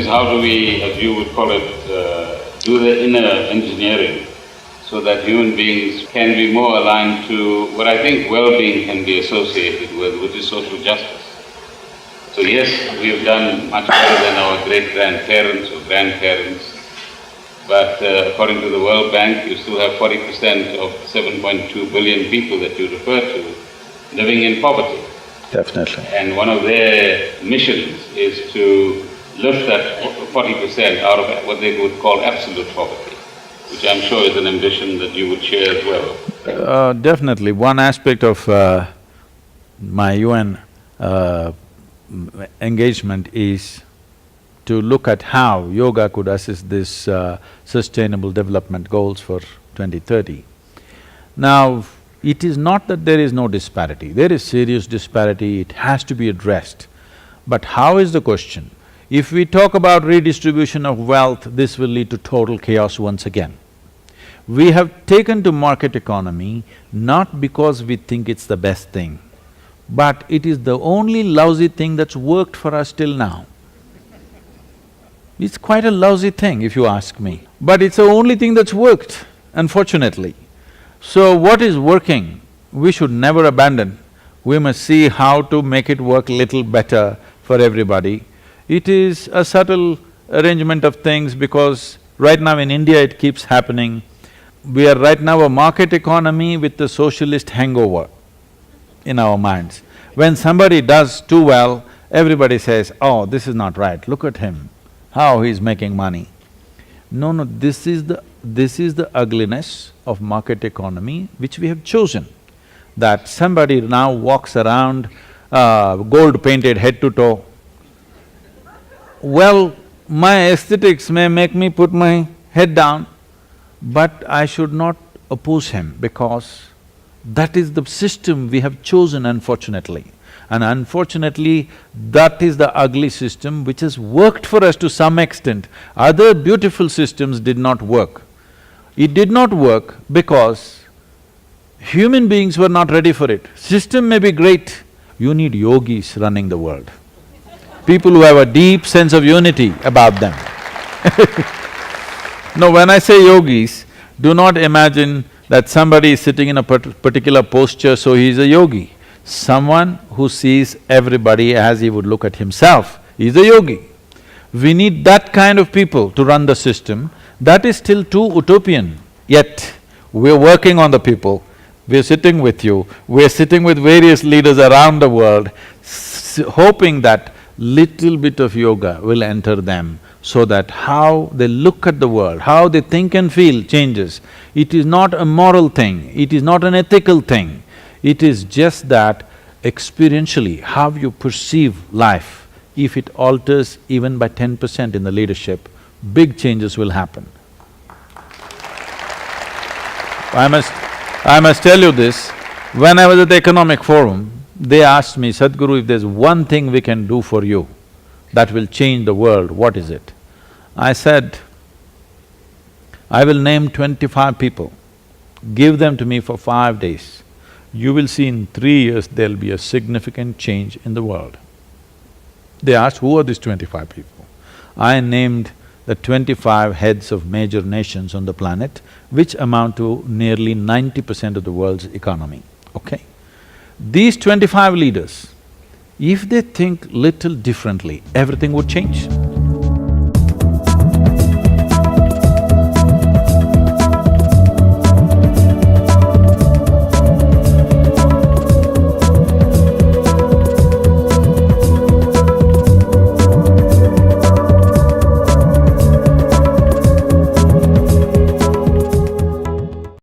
is how do we, as you would call it, do the inner engineering so that human beings can be more aligned to what I think well-being can be associated with, which is social justice. So yes, we have done much better than our great-grandparents or grandparents, but according to the World Bank, you still have 40% of 7.2 billion people that you refer to living in poverty. Definitely. And one of their missions is to lift that 40% out of what they would call absolute poverty, which I'm sure is an ambition that you would share as well. Definitely. One aspect of my UN engagement is to look at how yoga could assist this sustainable development goals for 2030. Now, it is not that there is no disparity, there is serious disparity, it has to be addressed. But how is the question? If we talk about redistribution of wealth, this will lead to total chaos once again. We have taken to market economy not because we think it's the best thing, but it is the only lousy thing that's worked for us till now. It's quite a lousy thing if you ask me, but it's the only thing that's worked, unfortunately. So what is working, we should never abandon. We must see how to make it work little better for everybody. It is a subtle arrangement of things because right now in India it keeps happening. We are right now a market economy with a socialist hangover in our minds. When somebody does too well, everybody says, oh, this is not right, look at him, how he's making money. No, no, this is the ugliness of market economy which we have chosen. That somebody now walks around gold-painted head to toe. Well, my aesthetics may make me put my head down, but I should not oppose him because that is the system we have chosen, unfortunately. And unfortunately, that is the ugly system which has worked for us to some extent. Other beautiful systems did not work. It did not work because human beings were not ready for it. System may be great, you need yogis running the world. People who have a deep sense of unity about them. Now, when I say yogis, do not imagine that somebody is sitting in a particular posture, so he is a yogi. Someone who sees everybody as he would look at himself is a yogi. We need that kind of people to run the system. That is still too utopian, yet we're working on the people. We're sitting with you, we're sitting with various leaders around the world, hoping that little bit of yoga will enter them so that how they look at the world, how they think and feel changes. It is not a moral thing, it is not an ethical thing, it is just that experientially how you perceive life, if it alters even by 10% in the leadership, big changes will happen. I must tell you this, when I was at the Economic Forum, they asked me, Sadhguru, if there's one thing we can do for you that will change the world, what is it? I said, I will name 25 people, give them to me for 5 days. You will see in 3 years there'll be a significant change in the world. They asked, who are these 25 people? I named the 25 heads of major nations on the planet, which amount to nearly 90% of the world's economy, okay? These 25 leaders, if they think little differently, everything would change.